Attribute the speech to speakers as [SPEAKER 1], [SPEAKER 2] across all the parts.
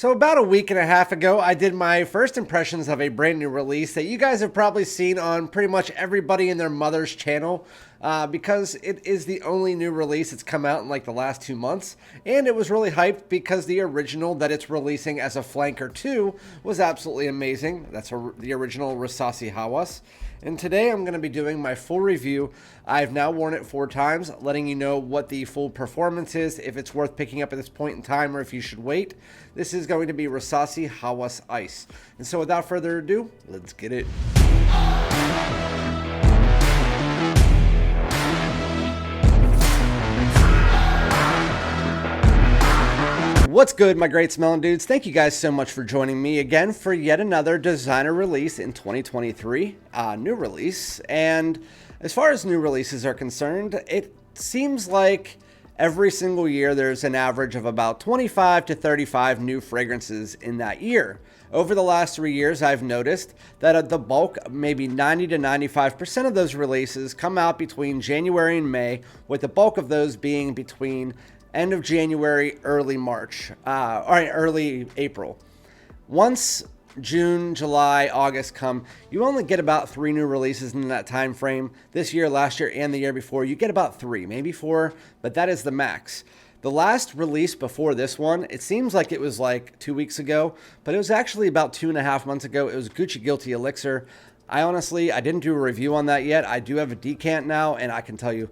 [SPEAKER 1] So about a week and a half ago, I did my first impressions of a brand new release that you guys have probably seen on pretty much everybody and their mother's channel because it is the only new release that's come out in like the last 2 months. And it was really hyped because the original that it's releasing as a flanker 2 was absolutely amazing. That's the original Rasasi Hawas. And today I'm going to be doing my full review. I've now worn it 4 times, letting you know what the full performance is, if it's worth picking up at this point in time, or if you should wait. This is going to be Rasasi Hawas Ice. And so without further ado, let's get it. What's good, my great smelling dudes? Thank you guys so much for joining me again for yet another designer release in 2023, new release. And as far as new releases are concerned, it seems like every single year there's an average of about 25 to 35 new fragrances in that year. Over the last 3 years, I've noticed that the bulk, maybe 90 to 95% of those releases come out between January and May, with the bulk of those being between end of January, early March, early April. Once June, July, August come, you only get about 3 new releases in that time frame. This year, last year, and the year before, you get about 3, maybe 4, but that is the max. The last release before this one, it seems like it was like 2 weeks ago, but it was actually about 2.5 months ago. It was Gucci Guilty Elixir. I didn't do a review on that yet. I do have a decant now, and I can tell you,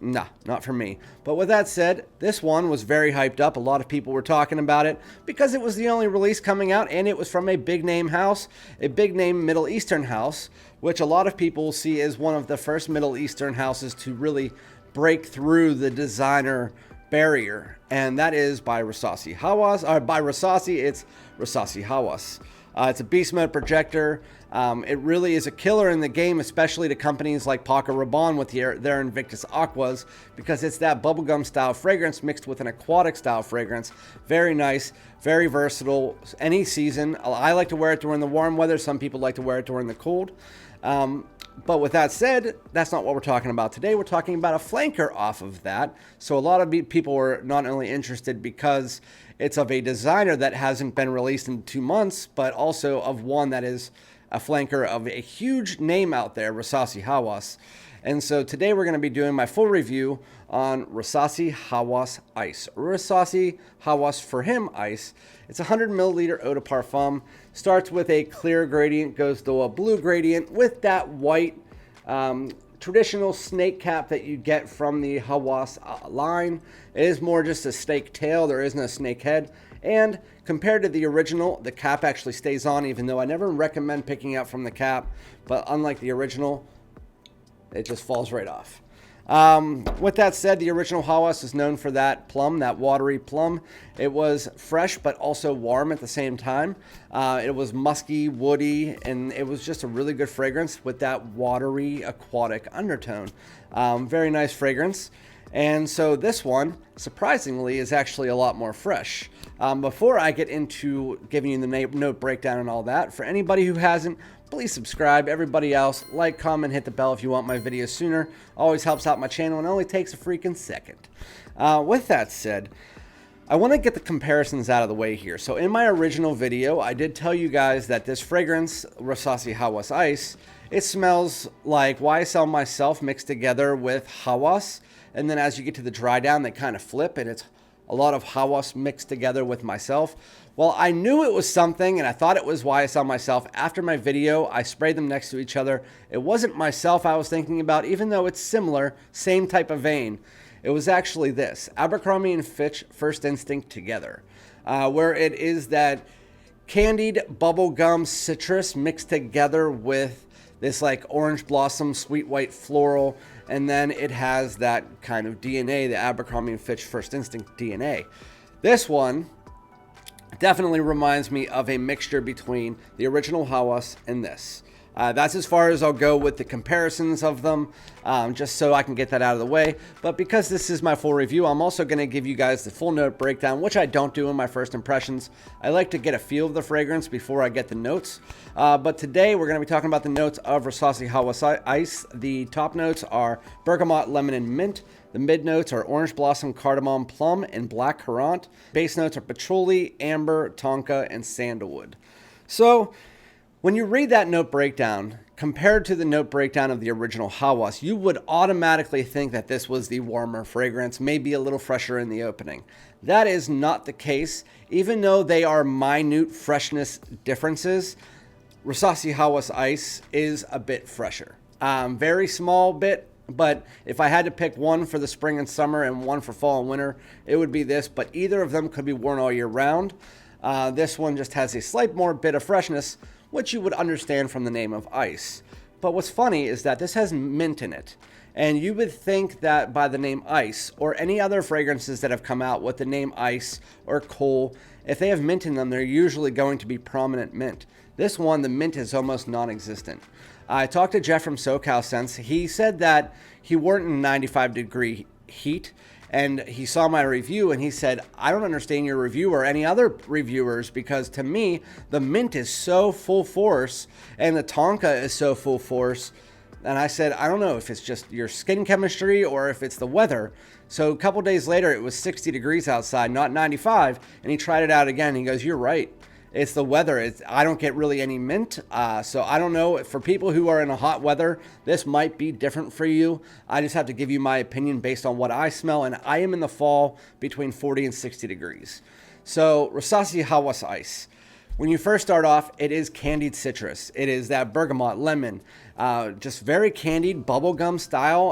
[SPEAKER 1] nah, not for me. But with that said, this one was very hyped up. A lot of people were talking about it because it was the only release coming out, and it was from a big name house, a big name Middle Eastern house, which a lot of people see as one of the first Middle Eastern houses to really break through the designer barrier. And that is by Rasasi Hawas, or by Rasasi, it's Rasasi Hawas. It's a beast mode projector. It really is a killer in the game, especially to companies like Paco, Rabanne with their Invictus Aquas, because it's that bubblegum style fragrance mixed with an aquatic style fragrance. Very nice, very versatile, any season. I like to wear it during the warm weather. Some people like to wear it during the cold. But with that said, that's not what we're talking about today. We're talking about a flanker off of that. So a lot of people are not only interested because it's of a designer that hasn't been released in 2 months, but also of one that is a flanker of a huge name out there, Rasasi Hawas. And so today we're going to be doing my full review on Rasasi Hawas Ice. Rasasi Hawas for him Ice. It's a 100 milliliter eau de parfum. Starts with a clear gradient, goes to a blue gradient with that white traditional snake cap that you get from the Hawas line. It is more just a snake tail. There isn't a snake head. And compared to the original, the cap actually stays on, even though I never recommend picking out from the cap. But unlike the original, it just falls right off. With that said, the original Hawas is known for that plum, that watery plum. It was fresh but also warm at the same time. It was musky, woody, and it was just a really good fragrance with that watery, aquatic undertone. Very nice fragrance. And so this one, surprisingly, is actually a lot more fresh. Before I get into giving you the note breakdown and all that, for anybody who hasn't, please subscribe. Everybody else, like, comment, hit the bell if you want my videos sooner. Always helps out my channel and only takes a freaking second. With that said, I want to get the comparisons out of the way here. So in my original video, I did tell you guys that this fragrance, Rasasi Hawas Ice, it smells like Ysl Myslf mixed together with Hawas. And then as you get to the dry down, they kind of flip, and it's a lot of Hawas mixed together with myself. Well, I knew it was something, and I thought it was Ysl Myslf. After my video, I sprayed them next to each other. It wasn't myself I was thinking about, even though it's similar, same type of vein. It was actually this, Abercrombie and Fitch First Instinct together, where it is that candied bubblegum citrus mixed together with this like orange blossom, sweet white floral, and then it has that kind of DNA, the Abercrombie and Fitch First Instinct DNA. This one definitely reminds me of a mixture between the original Hawas and this. That's as far as I'll go with the comparisons of them, just so I can get that out of the way. But because this is my full review, I'm also going to give you guys the full note breakdown, which I don't do in my first impressions. I like to get a feel of the fragrance before I get the notes. But today we're going to be talking about the notes of Rasasi Hawas Ice. The top notes are bergamot, lemon, and mint. The mid notes are orange blossom, cardamom, plum, and black currant. Base notes are patchouli, amber, tonka, and sandalwood. So when you read that note breakdown, compared to the note breakdown of the original Hawas, you would automatically think that this was the warmer fragrance, maybe a little fresher in the opening. That is not the case. Even though they are minute freshness differences, Rasasi Hawas Ice is a bit fresher. Very small bit, but if I had to pick one for the spring and summer and one for fall and winter, it would be this, but either of them could be worn all year round. This one just has a slight more bit of freshness, which you would understand from the name of ice. But what's funny is that this has mint in it. And you would think that by the name ice, or any other fragrances that have come out with the name ice or coal, if they have mint in them, they're usually going to be prominent mint. This one, the mint is almost non-existent. I talked to Jeff from SoCal Scents. He said that he wore it in 95-degree heat, and he saw my review and he said, I don't understand your review or any other reviewers, because to me, the mint is so full force and the tonka is so full force. And I said, I don't know if it's just your skin chemistry or if it's the weather. So a couple days later, it was 60 degrees outside, not 95. And he tried it out again. And he goes, you're right. It's the weather. I don't get really any mint. So I don't know. For people who are in a hot weather, this might be different for you. I just have to give you my opinion based on what I smell. And I am in the fall between 40 and 60 degrees. So Rasasi Hawas Ice. When you first start off, it is candied citrus. It is that bergamot, lemon, just very candied bubblegum style.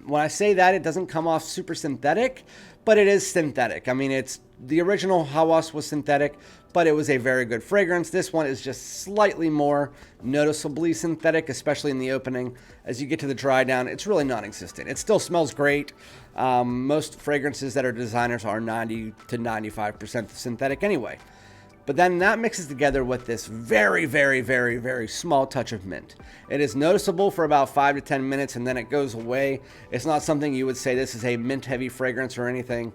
[SPEAKER 1] When I say that, it doesn't come off super synthetic, but it is synthetic. I mean, the original Hawas was synthetic, but it was a very good fragrance. This one is just slightly more noticeably synthetic, especially in the opening. As you get to the dry down, it's really non-existent. It still smells great. Most fragrances that are designers are 90 to 95% synthetic anyway. But then that mixes together with this very, very, very, very small touch of mint. It is noticeable for about 5 to 10 minutes and then it goes away. It's not something you would say this is a mint heavy fragrance or anything.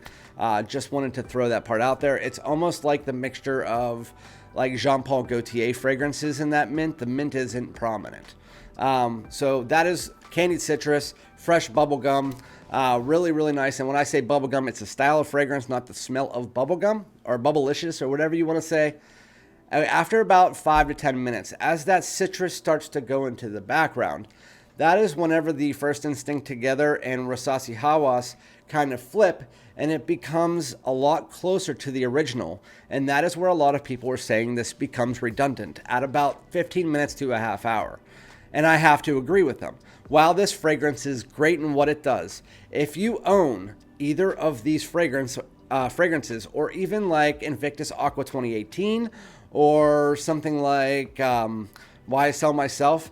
[SPEAKER 1] Just wanted to throw that part out there. It's almost like the mixture of like Jean Paul Gaultier fragrances in that mint. The mint isn't prominent. So that is candied citrus, fresh bubblegum. Really, really nice. And when I say bubblegum, it's a style of fragrance, not the smell of bubblegum or bubblicious or whatever you want to say. After about 5 to 10 minutes, as that citrus starts to go into the background, that is whenever the First Instinct Together and Rasasi Hawas kind of flip and it becomes a lot closer to the original. And that is where a lot of people are saying this becomes redundant at about 15 minutes to a half hour. And I have to agree with them. While this fragrance is great in what it does, if you own either of these fragrances, or even like Invictus Aqua 2018, or something like Ysl Myslf,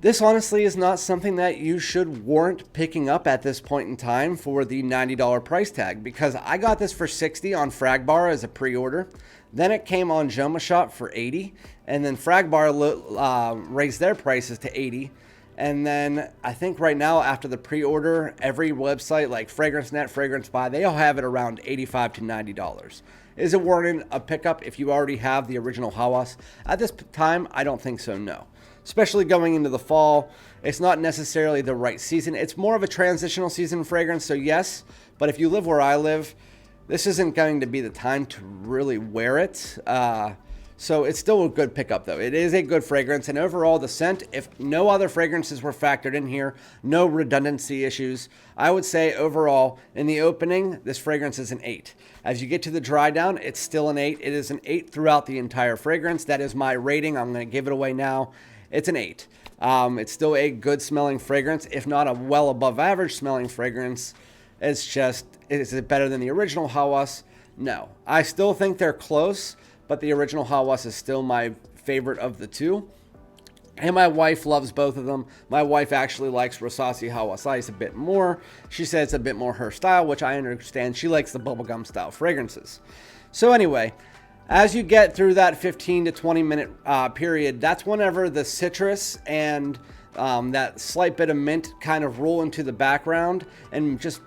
[SPEAKER 1] this honestly is not something that you should warrant picking up at this point in time for the $90 price tag, because I got this for $60 on Fragbar as a pre-order. Then it came on JOMASHOP for $80, and then Fragbar raised their prices to $80. And then I think right now after the pre-order, every website like FragranceNet, Fragrance Buy, they all have it around $85 to $90. Is it warranted a pickup if you already have the original Hawas? At this time, I don't think so, no. Especially going into the fall, it's not necessarily the right season. It's more of a transitional season fragrance, so yes. But if you live where I live, this isn't going to be the time to really wear it. So it's still a good pickup though. It is a good fragrance, and overall the scent, if no other fragrances were factored in here, no redundancy issues, I would say overall in the opening, this fragrance is an 8. As you get to the dry down, it's still an 8. It is an 8 throughout the entire fragrance. That is my rating. I'm going to give it away now. It's an 8. It's still a good smelling fragrance, if not a well above average smelling fragrance. It's just, is it better than the original Hawas? No. I still think they're close, but the original Hawas is still my favorite of the two. And my wife loves both of them. My wife actually likes Rasasi Hawas Ice a bit more. She says it's a bit more her style, which I understand. She likes the bubblegum style fragrances. So anyway, As you get through that 15 to 20 minute period, that's whenever the citrus and that slight bit of mint kind of roll into the background and just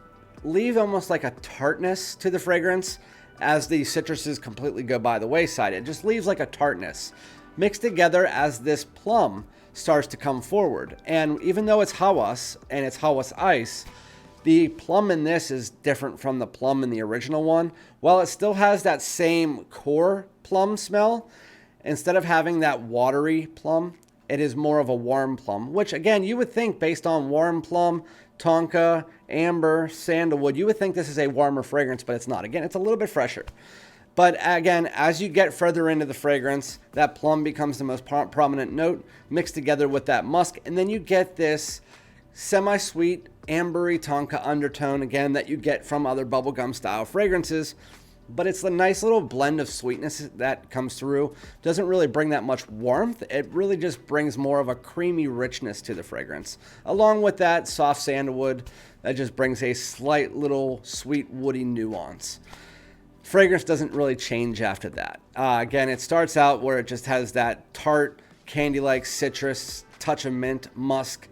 [SPEAKER 1] leave almost like a tartness to the fragrance as the citruses completely go by the wayside. It just leaves like a tartness mixed together as this plum starts to come forward. And even though it's Hawas and it's Hawas Ice, the plum in this is different from the plum in the original one. While it still has that same core plum smell, instead of having that watery plum, it is more of a warm plum, which again, you would think based on warm plum, tonka, amber, sandalwood, you would think this is a warmer fragrance, but it's not. Again, it's a little bit fresher. But again, as you get further into the fragrance, that plum becomes the most prominent note mixed together with that musk. And then you get this semi-sweet, ambery tonka undertone, again, that you get from other bubblegum style fragrances. But it's the nice little blend of sweetness that comes through. Doesn't really bring that much warmth. It really just brings more of a creamy richness to the fragrance. Along with that soft sandalwood, that just brings a slight little sweet woody nuance. Fragrance doesn't really change after that. Again, it starts out where it just has that tart, candy-like citrus, touch of mint, musk,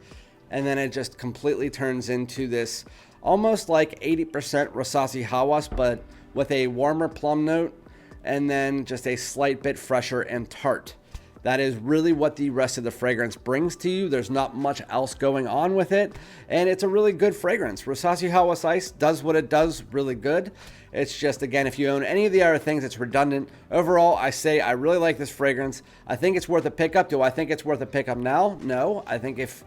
[SPEAKER 1] and then it just completely turns into this almost like 80% Rasasi Hawas, but with a warmer plum note, and then just a slight bit fresher and tart. That is really what the rest of the fragrance brings to you. There's not much else going on with it, and it's a really good fragrance. Rasasi Hawas Ice does what it does really good. It's just, again, if you own any of the other things, it's redundant. Overall, I say I really like this fragrance. I think it's worth a pickup. Do I think it's worth a pickup now? No. I think if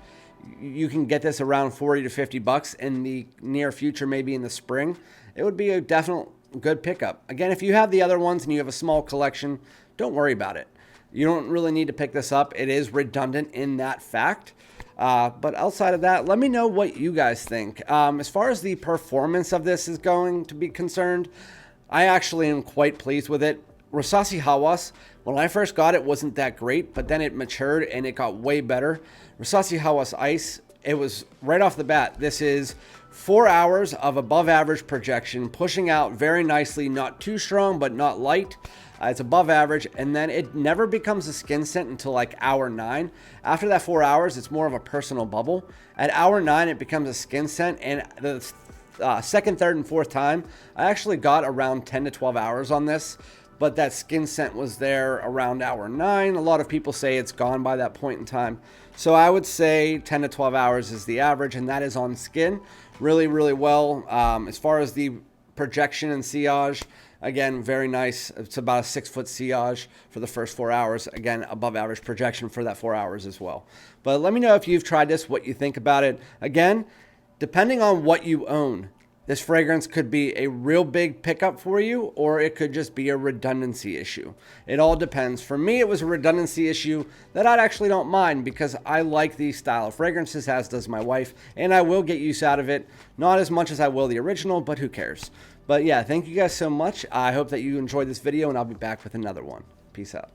[SPEAKER 1] you can get this around 40 to 50 bucks in the near future, maybe in the spring, it would be a definite good pickup. Again, if you have the other ones and you have a small collection, don't worry about it. You don't really need to pick this up. It is redundant in that fact. But outside of that, let me know what you guys think. As far as the performance of this is going to be concerned, I actually am quite pleased with it. Rasasi Hawas, when I first got it, wasn't that great, but then it matured and it got way better. Rasasi Hawas Ice, it was right off the bat. This is 4 hours of above average projection, pushing out very nicely, not too strong, but not light. It's above average, and then it never becomes a skin scent until like hour 9. After that 4 hours, it's more of a personal bubble. At hour 9, it becomes a skin scent, and the second, third, and fourth time, I actually got around 10 to 12 hours on this, but that skin scent was there around hour 9. A lot of people say it's gone by that point in time. So I would say 10 to 12 hours is the average, and that is on skin really, really well. As far as the projection and sillage, again, very nice. It's about a 6-foot sillage for the first 4 hours. Again, above average projection for that 4 hours as well. But let me know if you've tried this, what you think about it. Again, depending on what you own, this fragrance could be a real big pickup for you, or it could just be a redundancy issue. It all depends. For me, it was a redundancy issue that I actually don't mind because I like these style of fragrances, as does my wife, and I will get use out of it. Not as much as I will the original, but who cares? But yeah, thank you guys so much. I hope that you enjoyed this video, and I'll be back with another one. Peace out.